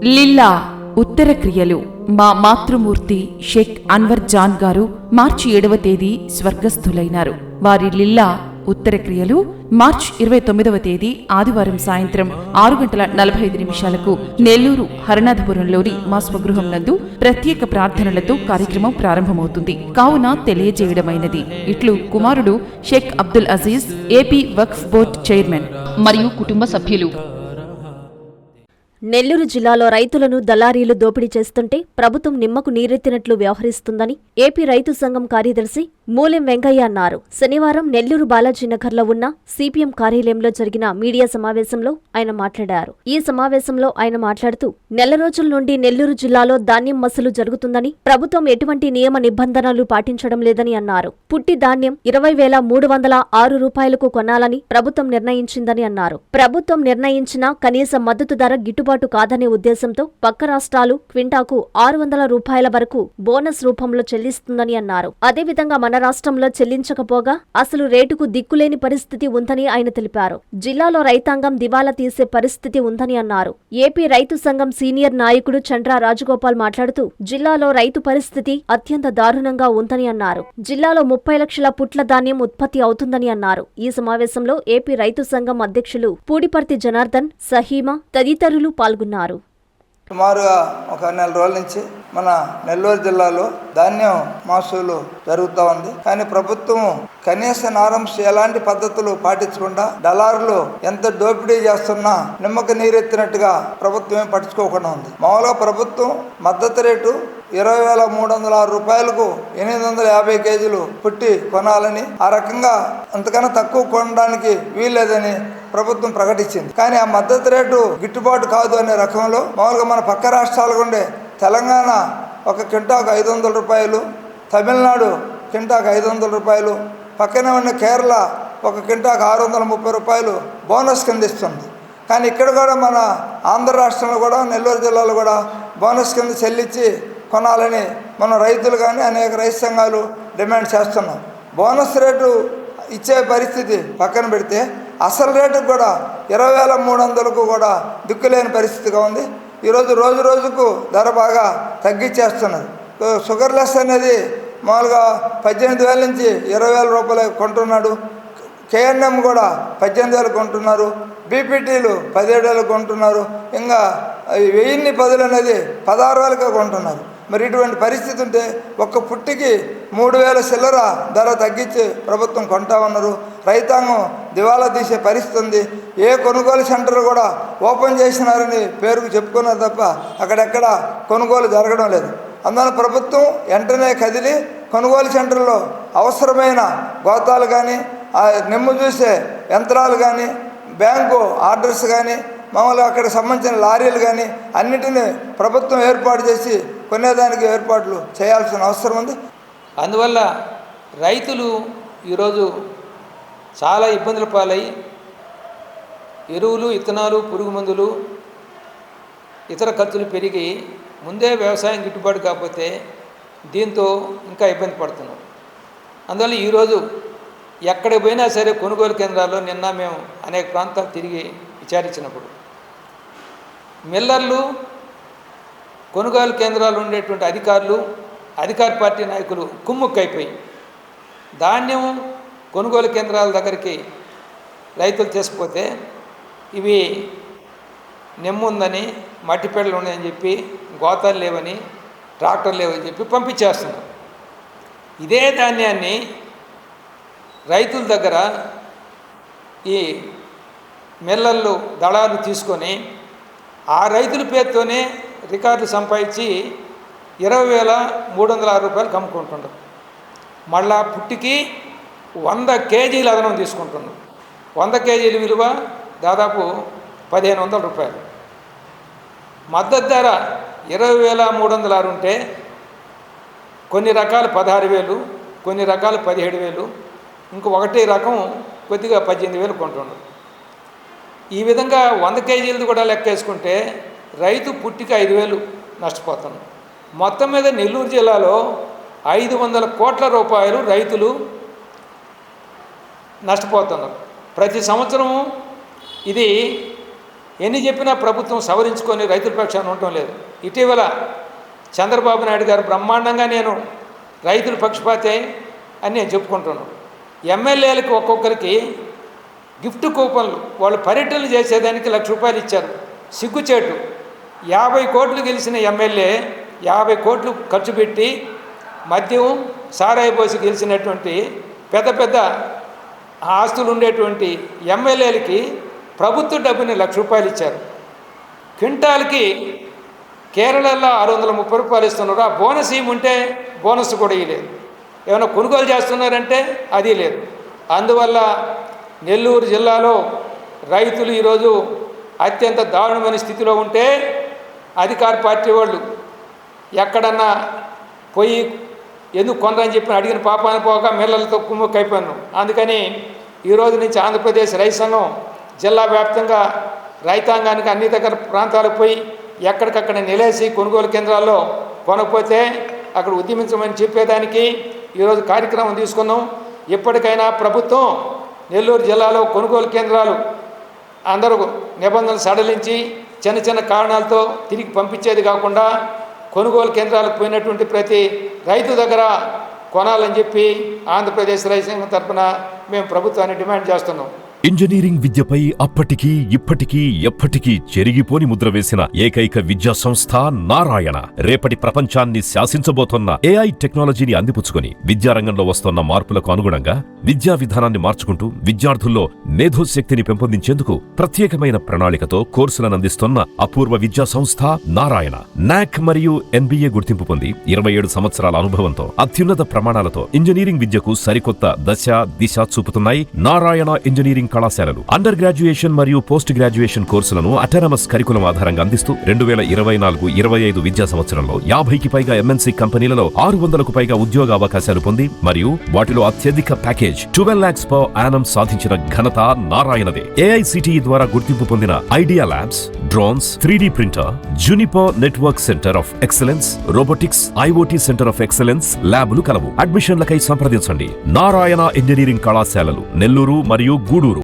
లిల్లా ఉత్తర క్రియలు. మా మాతృమూర్తి షేక్ అన్వర్ జాన్ గారు మార్చి 7వ తేదీ స్వర్గస్థులైనారు. వారి లిల్లా ఉత్తర క్రియలు మార్చి 29వ తేదీ ఆదివారం సాయంత్రం 6:45 నెల్లూరు హరనాథపురంలోని మా స్వగృహం నందు ప్రత్యేక ప్రార్థనలతో కార్యక్రమం ప్రారంభమవుతుంది. కావున తెలియజేయడమైనది. ఇట్లు కుమారుడు షేక్ అబ్దుల్ అజీజ్, ఏపీ వక్ఫ్ బోర్డ్ చైర్మన్ మరియు కుటుంబ సభ్యులు. నెల్లూరు జిల్లాలో రైతులను దళారీలు దోపిడీ చేస్తుంటే ప్రభుత్వం నిమ్మకు నీరెత్తినట్లు వ్యవహరిస్తుందని ఏపీ రైతు సంఘం కార్యదర్శి మూలెం వెంకయ్య అన్నారు. శనివారం నెల్లూరు బాలాజీనగర్లో ఉన్న సిపిఎం కార్యాలయంలో జరిగిన మీడియా సమావేశంలో ఆయన మాట్లాడారు. ఈ సమావేశంలో ఆయన మాట్లాడుతూ నెల రోజుల నుండి నెల్లూరు జిల్లాలో ధాన్యం మసలు జరుగుతుందని, ప్రభుత్వం ఎటువంటి నియమ నిబంధనలు పాటించడం లేదని అన్నారు. పుట్టి ధాన్యం 20,306 రూపాయలకు కొనాలని ప్రభుత్వం నిర్ణయించిందని అన్నారు. ప్రభుత్వం నిర్ణయించిన కనీస మద్దతు ధర గిట్టుబాటు కాదనే ఉద్దేశంతో పక్క రాష్ట్రాలు క్వింటాకు 600 రూపాయల వరకు బోనస్ రూపంలో చెల్లిస్తుందని అన్నారు. అదేవిధంగా మన రాష్ట్రంలో చెల్లించకపోగా అసలు రేటుకు దిక్కులేని పరిస్థితి ఉందని ఆయన తెలిపారు. జిల్లాలో రైతాంగం దివాలా తీసే పరిస్థితి ఉందని అన్నారు. ఏపీ రైతు సంఘం సీనియర్ నాయకుడు చండ్రా రాజగోపాల్ మాట్లాడుతూ జిల్లాలో రైతు పరిస్థితి అత్యంత దారుణంగా ఉందని అన్నారు. జిల్లాలో 30 లక్షల పుట్ల ధాన్యం ఉత్పత్తి అవుతుందని అన్నారు. ఈ సమావేశంలో ఏపీ రైతు సంఘం అధ్యక్షులు పూడిపర్తి జనార్దన్, సహీమా తదితరులు పాల్గొన్నారు. సుమారుగా ఒక నెల రోజుల నుంచి మన నెల్లూరు జిల్లాలో ధాన్యం మహసూలు జరుగుతూ ఉంది. కానీ ప్రభుత్వం కనీస నారంశ ఎలాంటి పద్ధతులు పాటించకుండా దళారులు ఎంత దోపిడీ చేస్తున్నా నిమ్మక నీరెత్తినట్టుగా ప్రభుత్వం ఏం పట్టించుకోకుండా ఉంది. మామూలుగా ప్రభుత్వం మద్దతు రేటు 20,306 రూపాయలకు 850 కేజీలు పుట్టి కొనాలని, ఆ రకంగా అంతకన్నా తక్కువ కొనడానికి వీల్లేదని ప్రభుత్వం ప్రకటించింది. కానీ ఆ మద్దతు రేటు గిట్టుబాటు కాదు అనే రకంలో మామూలుగా మన పక్క రాష్ట్రాలకు ఉండే తెలంగాణ ఒక క్వింటాకు 500 రూపాయలు, తమిళనాడు క్వింటాకు 500 రూపాయలు, పక్కనే ఉన్న కేరళ ఒక క్వింటాకు 630 రూపాయలు బోనస్ కింద ఇస్తుంది. కానీ ఇక్కడ కూడా మన ఆంధ్ర రాష్ట్రంలో కూడా నెల్లూరు జిల్లాలో కూడా బోనస్ కింద చెల్లించి కొనాలని మన రైతులు కానీ అనేక రైతు సంఘాలు డిమాండ్ చేస్తున్నాం. బోనస్ రేటు ఇచ్చే పరిస్థితి పక్కన పెడితే అసలు రేటుకు కూడా 20,300కు కూడా దిక్కులేని పరిస్థితిగా ఉంది. ఈరోజు రోజు రోజుకు ధర బాగా తగ్గించేస్తున్నారు. షుగర్ లెస్ అనేది మామూలుగా 18,000 నుంచి 20,000 రూపాయలు కొంటున్నాడు. కేఎన్ఎం కూడా 18,000 కొంటున్నారు. బీపీటీలు 17,000 కొంటున్నారు. ఇంకా 1010 అనేది 16,000గా కొంటున్నారు. మరి ఇటువంటి పరిస్థితి ఉంటే ఒక్క పుట్టికి 3,000 చిల్లర ధర తగ్గించి ప్రభుత్వం కొంటా ఉన్నారు. రైతాంగం దివాలా తీసే పరిస్థితి ఉంది. ఏ కొనుగోలు సెంటర్ కూడా ఓపెన్ చేసినారని పేరుకు చెప్పుకున్నారు తప్ప అక్కడెక్కడ కొనుగోలు జరగడం లేదు. అందువల్ల ప్రభుత్వం వెంటనే కదిలి కొనుగోలు సెంటర్లో అవసరమైన గోతాలు కానీ, ఆ నిమ్ము చూసే యంత్రాలు కానీ, బ్యాంకు ఆర్డర్స్ కానీ, మామూలుగా అక్కడికి సంబంధించిన లారీలు కానీ అన్నిటినీ ప్రభుత్వం ఏర్పాటు చేసి కొనేదానికి ఏర్పాట్లు చేయాల్సిన అవసరం ఉంది. అందువల్ల రైతులు ఈరోజు చాలా ఇబ్బందుల పాలై ఎరువులు, ఇత్తనాలు, పురుగు మందులు, ఇతర ఖర్చులు పెరిగి ముందే వ్యవసాయం గిట్టుబాటు కాకపోతే దీంతో ఇంకా ఇబ్బంది పడుతున్నాం. అందువల్ల ఈరోజు ఎక్కడికి పోయినా సరే కొనుగోలు కేంద్రాల్లో నిన్న మేము అనేక ప్రాంతాలు తిరిగి విచారించినప్పుడు మిల్లర్లు, కొనుగోలు కేంద్రాలు ఉండేటువంటి అధికారులు, అధికార పార్టీ నాయకులు కుమ్ముక్కైపోయి ధాన్యం కొనుగోలు కేంద్రాల దగ్గరికి రైతులు తీసుకుపోతే ఇవి నెమ్ముందని, మట్టిపేడలు ఉన్నాయని చెప్పి, గోతాలు లేవని, ట్రాక్టర్లు లేవని చెప్పి పంపించేస్తున్నారు. ఇదే ధాన్యాన్ని రైతుల దగ్గర ఈ మిల్లర్లు, దళాలు తీసుకొని ఆ రైతుల పేరుతోనే రికార్డులు సంపాదించి 20,306 రూపాయలు అమ్ముకుంటున్నారు. మళ్ళా పుట్టికి 100 కేజీలు అదనం తీసుకుంటున్నారు. 100 కేజీల విలువ దాదాపు 1,500 రూపాయలు. మద్దతు ధర 20,306 ఉంటే కొన్ని రకాలు 16,000, కొన్ని రకాలు 17,000, ఒకటి రకం కొద్దిగా 18,000 కొంటున్నారు. ఈ విధంగా 100 కేజీలది కూడా లెక్కేసుకుంటే రైతు పుట్టికి 5,000 నష్టపోతున్నారు. మొత్తం మీద నెల్లూరు జిల్లాలో 500 కోట్ల రూపాయలు రైతులు నష్టపోతున్నారు ప్రతి సంవత్సరము. ఇది ఎన్ని చెప్పినా ప్రభుత్వం సవరించుకొని రైతుల పక్షాన ఉండటం లేదు. ఇటీవల చంద్రబాబు నాయుడు గారు బ్రహ్మాండంగా నేను రైతుల పక్షపాతే అని నేను చెప్పుకుంటున్నాను. ఎమ్మెల్యేలకు ఒక్కొక్కరికి గిఫ్ట్ కూపన్లు వాళ్ళు పర్యటనలు చేసేదానికి ₹1,00,000 ఇచ్చారు. సిగ్గుచేటు. 50 కోట్లు గెలిచిన ఎమ్మెల్యే 50 కోట్లు ఖర్చు పెట్టి మద్యం సారాయి పోసి గెలిచినటువంటి పెద్ద పెద్ద ఆస్తులు ఉండేటువంటి ఎమ్మెల్యేలకి ప్రభుత్వ డబ్బుని ₹1,00,000 ఇచ్చారు. క్వింటాల్కి కేరళలో ₹630 ఇస్తున్నారు. ఆ బోనస్ ఇవ్వమంటే బోనస్ కూడా ఇవ్వలేదు. ఏమైనా కొనుగోలు చేస్తున్నారంటే అది లేదు. అందువల్ల నెల్లూరు జిల్లాలో రైతులు ఈరోజు అత్యంత దారుణమైన స్థితిలో ఉంటే అధికార పార్టీ వాళ్ళు ఎక్కడన్నా పోయి ఎందుకు కొనరని చెప్పి అడిగిన పాపాన్ని పోక మిల్లలతో కుమ్ముక్కైపోయాను. అందుకని ఈరోజు నుంచి ఆంధ్రప్రదేశ్ రైతు సంఘం జిల్లా వ్యాప్తంగా రైతాంగానికి అన్ని దగ్గర ప్రాంతాలకు పోయి ఎక్కడికక్కడ నిలేసి కొనుగోలు కేంద్రాల్లో కొనకపోతే అక్కడ ఉద్యమించమని చెప్పేదానికి ఈరోజు కార్యక్రమం తీసుకున్నాం. ఇప్పటికైనా ప్రభుత్వం నెల్లూరు జిల్లాలో కొనుగోలు కేంద్రాలు అందరూ నిబంధనలు సడలించి చిన్న చిన్న కారణాలతో తిరిగి పంపించేది కాకుండా కొనుగోలు కేంద్రాలకు పోయినటువంటి ప్రతి రైతు దగ్గర కొనాలని చెప్పి ఆంధ్రప్రదేశ్ రైతు సంఘం తరఫున మేము ప్రభుత్వాన్ని డిమాండ్ చేస్తున్నాం. ఇంజనీరింగ్ విద్యపై అప్పటికీ ఇప్పటికీ ఎప్పటికీ చెరిగిపోని ముద్ర వేసిన ఏకైక విద్యా సంస్థ నారాయణ. రేపటి ప్రపంచాన్ని శాసించబోతోన్న AI టెక్నాలజీని అందిపుచ్చుకొని విద్యారంగంలో వస్తోన్న మార్పులకు అనుగుణంగా విద్యా విధానాన్ని మార్చుకుంటూ విద్యార్థుల్లో మేధోశక్తిని పెంపొందించేందుకు ప్రత్యేకమైన ప్రణాళికతో కోర్సులను అందిస్తోన్న అపూర్వ విద్యా సంస్థ నారాయణ. NAC మరియు NBA గుర్తింపు పొంది 27 సంవత్సరాల అనుభవంతో అత్యున్నత ప్రమాణాలతో ఇంజనీరింగ్ విద్యకు సరికొత్త దశ దిశ చూపుతున్నాయి నారాయణ ఇంజనీరింగ్ కళాశాలలు. అండర్ గ్రాడ్యుయేషన్ మరియు పోస్ట్ గ్రాడ్యుయేషన్ కోర్సులను అటానమస్ కరికులం ఆధారంగా అందిస్తూ 2024-25 విద్యా సంవత్సరంలో 50కి పైగా MNC కంపెనీలలో 600కు పైగా ఉద్యోగ అవకాశాలు పొంది మరియు వాటిలో అత్యధిక ప్యాకేజ్ 12 lakhs per annum సాధించిన ఘనత నారాయణదే. AICTE ద్వారా గుర్తింపు పొందిన idea labs, drones, 3D printer, Juniper network centre of excellence, robotics, IoT centre of excellence ల్యాబులు కలవు. అడ్మిషన్లకై సంప్రదించండి. నారాయణ ఇంజనీరింగ్ కళాశాలలు నెల్లూరు మరియు గూడూరు.